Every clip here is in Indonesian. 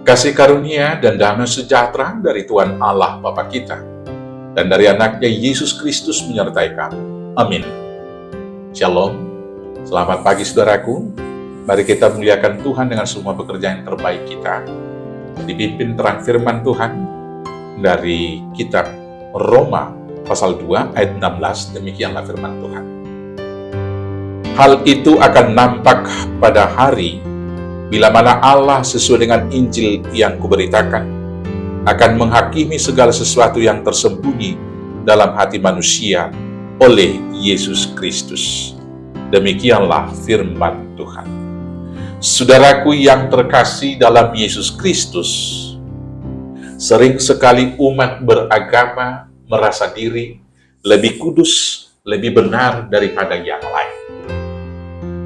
Kasih karunia dan damai sejahtera dari Tuhan Allah Bapa kita dan dari anaknya Yesus Kristus menyertai kamu. Amin. Shalom. Selamat pagi saudaraku. Mari kita muliakan Tuhan dengan semua pekerjaan yang terbaik kita. Dipimpin terang firman Tuhan dari kitab Roma pasal 2 ayat 16. Demikianlah firman Tuhan. Hal itu akan nampak pada hari bila mana Allah sesuai dengan Injil yang kuberitakan akan menghakimi segala sesuatu yang tersembunyi dalam hati manusia oleh Yesus Kristus. Demikianlah firman Tuhan. Saudaraku yang terkasih dalam Yesus Kristus, sering sekali umat beragama merasa diri lebih kudus, lebih benar daripada yang lain.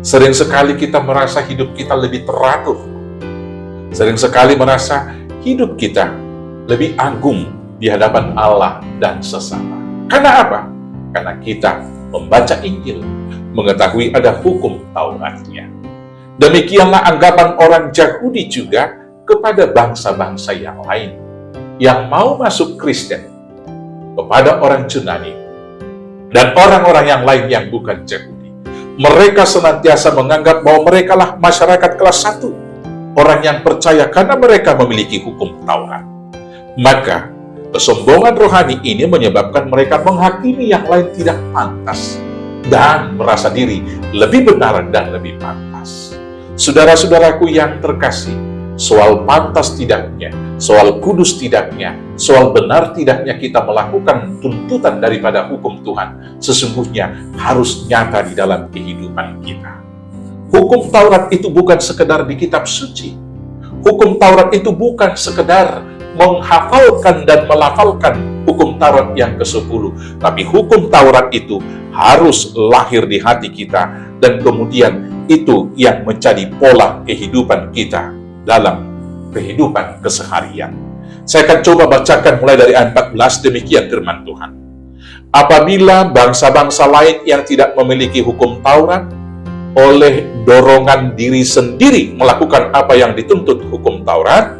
Sering sekali kita merasa hidup kita lebih teratur. Sering sekali merasa hidup kita lebih agung di hadapan Allah dan sesama. Karena apa? Karena kita membaca Injil, mengetahui ada hukum Tauratnya. Demikianlah anggapan orang Yahudi juga kepada bangsa-bangsa yang lain yang mau masuk Kristen, kepada orang Yunani dan orang-orang yang lain yang bukan Yahudi. Mereka senantiasa menganggap bahwa mereka lah masyarakat kelas 1, orang yang percaya karena mereka memiliki hukum Taurat. Maka, kesombongan rohani ini menyebabkan mereka menghakimi yang lain tidak pantas dan merasa diri lebih benar dan lebih pantas. Saudara-saudaraku yang terkasih, soal pantas tidaknya, soal kudus tidaknya, soal benar tidaknya kita melakukan tuntutan daripada hukum Tuhan, sesungguhnya harus nyata di dalam kehidupan kita. Hukum Taurat itu bukan sekedar di kitab suci. Hukum Taurat itu bukan sekedar menghafalkan dan melafalkan hukum Taurat yang ke-10. Tapi hukum Taurat itu harus lahir di hati kita, dan kemudian itu yang menjadi pola kehidupan kita dalam kehidupan keseharian. Saya akan coba bacakan mulai dari ayat 14, demikian firman Tuhan. Apabila bangsa-bangsa lain yang tidak memiliki hukum Taurat, oleh dorongan diri sendiri melakukan apa yang dituntut hukum Taurat,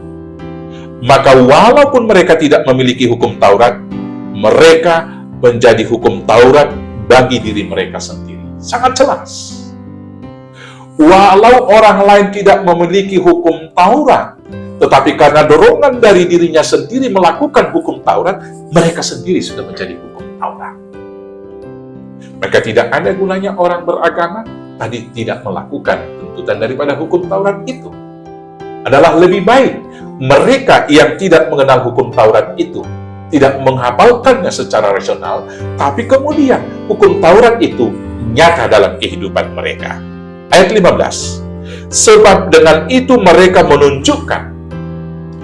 maka walaupun mereka tidak memiliki hukum Taurat, mereka menjadi hukum Taurat bagi diri mereka sendiri. Sangat jelas. Walau orang lain tidak memiliki hukum Taurat, tetapi karena dorongan dari dirinya sendiri melakukan hukum Taurat, mereka sendiri sudah menjadi hukum Taurat. Maka tidak ada gunanya orang beragama tadi tidak melakukan tuntutan daripada hukum Taurat itu. Adalah lebih baik mereka yang tidak mengenal hukum Taurat itu tidak menghafalkannya secara rasional, tapi kemudian hukum Taurat itu nyata dalam kehidupan mereka. Ayat 15. Sebab dengan itu mereka menunjukkan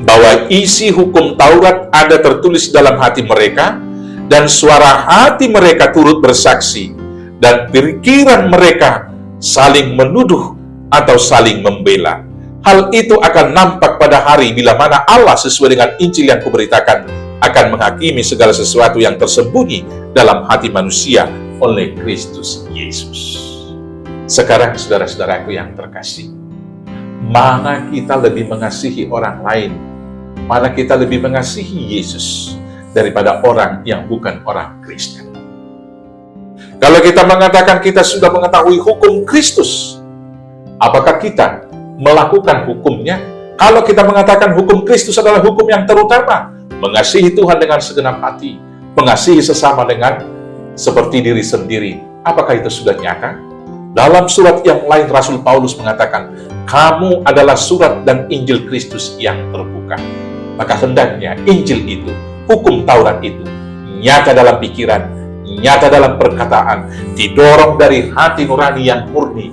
bahwa isi hukum Taurat ada tertulis dalam hati mereka, dan suara hati mereka turut bersaksi, dan pikiran mereka saling menuduh atau saling membela. Hal itu akan nampak pada hari bila mana Allah sesuai dengan Injil yang kuberitakan akan menghakimi segala sesuatu yang tersembunyi dalam hati manusia oleh Kristus Yesus. Sekarang saudara-saudaraku yang terkasih, mana kita lebih mengasihi orang lain? Mana kita lebih mengasihi Yesus daripada orang yang bukan orang Kristen? Kalau kita mengatakan kita sudah mengetahui hukum Kristus, apakah kita melakukan hukumnya? Kalau kita mengatakan hukum Kristus adalah hukum yang terutama, mengasihi Tuhan dengan segenap hati, mengasihi sesama dengan seperti diri sendiri, apakah itu sudah nyata? Dalam surat yang lain Rasul Paulus mengatakan, kamu adalah surat dan Injil Kristus yang terbuka. Maka hendaknya Injil itu, hukum Taurat itu, nyata dalam pikiran, nyata dalam perkataan, didorong dari hati nurani yang murni,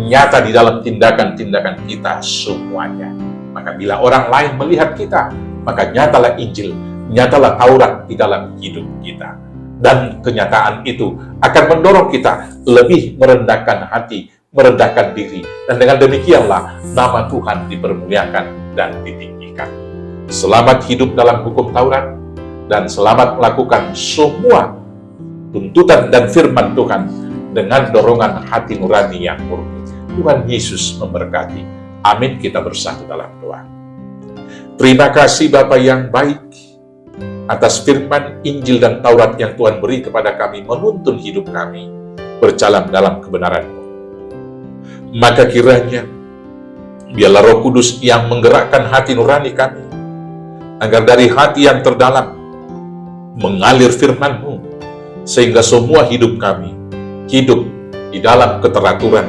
nyata di dalam tindakan-tindakan kita semuanya. Maka bila orang lain melihat kita, maka nyatalah Injil, nyatalah Taurat di dalam hidup kita. Dan kenyataan itu akan mendorong kita lebih merendahkan hati, merendahkan diri. Dan dengan demikianlah nama Tuhan dipermuliakan dan ditinggikan. Selamat hidup dalam hukum Taurat, dan selamat melakukan semua tuntutan dan firman Tuhan dengan dorongan hati nurani yang murni. Tuhan Yesus memberkati. Amin. Kita bersatu dalam doa. Terima kasih Bapa yang baik atas firman Injil dan Taurat yang Tuhan beri kepada kami menuntun hidup kami berjalan dalam kebenaran-Mu. Maka kiranya biarlah Roh Kudus yang menggerakkan hati nurani kami, agar dari hati yang terdalam mengalir firman-Mu, sehingga semua hidup kami hidup di dalam keteraturan,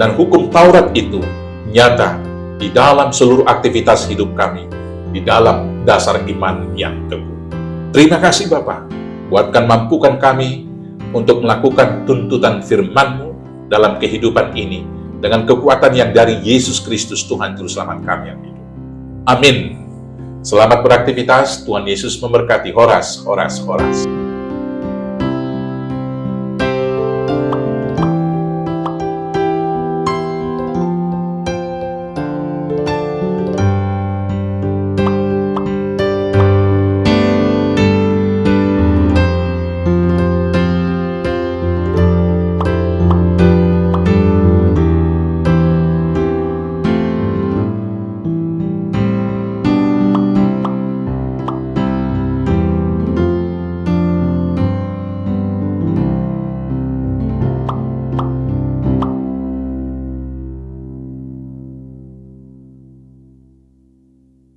dan hukum Taurat itu nyata di dalam seluruh aktivitas hidup kami, di dalam dasar iman yang teguh. Terima kasih Bapa, kuatkan mampukan kami untuk melakukan tuntutan firman-Mu dalam kehidupan ini, dengan kekuatan yang dari Yesus Kristus Tuhan Juru Selamat kami yang hidup. Amin. Selamat beraktivitas, Tuhan Yesus memberkati. Horas, horas, horas.